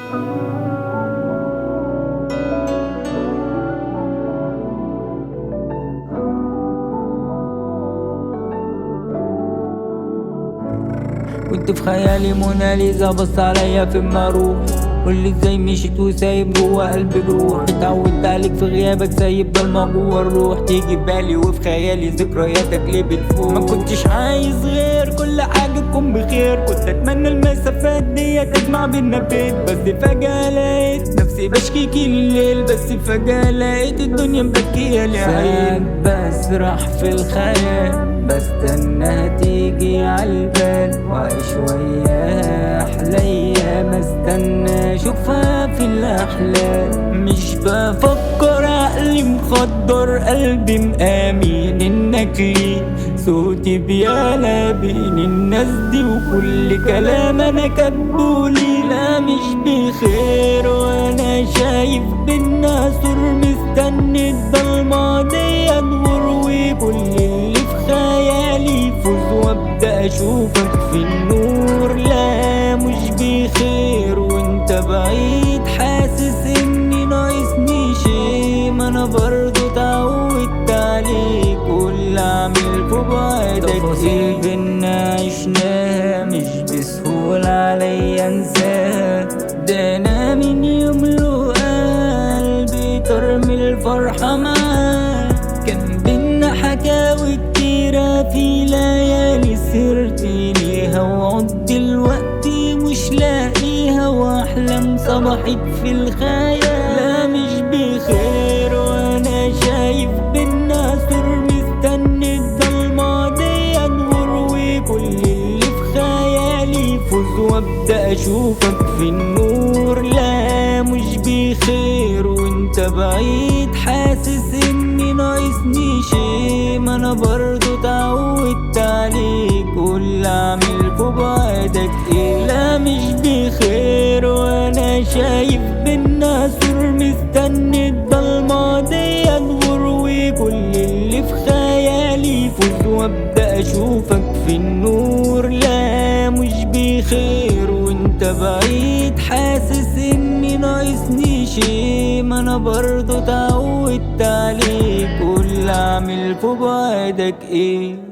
كنت في خيالي موناليزا، بص عليا في المروح، قولي ازاي مشيت وسايب جوا قلبي جروح. اتعودت عليك في غيابك، سايب ضلمة جوا الروح، تيجي بالي وفي خيالي ذكرياتك ليه بتفوق. ما كنتش عايز غير كل حاجة تكون بخير، كنت اتمنى المسافات ديت تجمع بينا بيت، بس فجأة لقيت نفسي بشكيكي الليل، بس فجأة لقيت الدنيا مبكيالي عين. بسرح في الخيال، بستناها تيجي عالبال، وأعيش وياها أحلى أيام، استنى أشوفها في الأحلام. مش بفكر، عقلي مخدر، قلبي مآمن إنك لي، صوتي بيعلى بين الناس دي، وكل كلام أنا كاتبولي. لا مش بخير وأنا شايف بينا سور، مستني الضلمة دي أدور، وكل اللي في خيالي يفوز وابدأ اشوفك في النور. لا مش بخير وانت بعيد، حاسس اني ناقصني شي، ما انا برضو اتعودت عليك، واللي اعمل في بعدك تفاصيل بينا عشناها مش بسهولة عليا انساها. ده انا من يوم له قلبي ترمي الفرحة معاه، كان بينا حكاوي كتيرة في ليالي سهرت ليها، وعد دلوقتي مش لاقيها، واحلام صبحت في الخيال. لا مش بخير وانا شايف بينا سور، مستني الضلمة دي ادور، وكل اللي في خيالي يفوز وابدأ اشوفك في النور. لا مش بخير وانت بعيد، حاسس اني ناقصني شي، ما انا برضو اتعودت عليك، واللي اعمل في بعدك ايه. لا مش بخير وانا شايف بينا سور، مستني الضلمة دي ادور، وكل اللي في خيالي يفوز وابدأ اشوفك في النور. لا مش بخير وانت بعيد، حاسس اني ناقصني شي، ما انا برضو اتعودت عليك، واللي اعمل في بعدك ايه.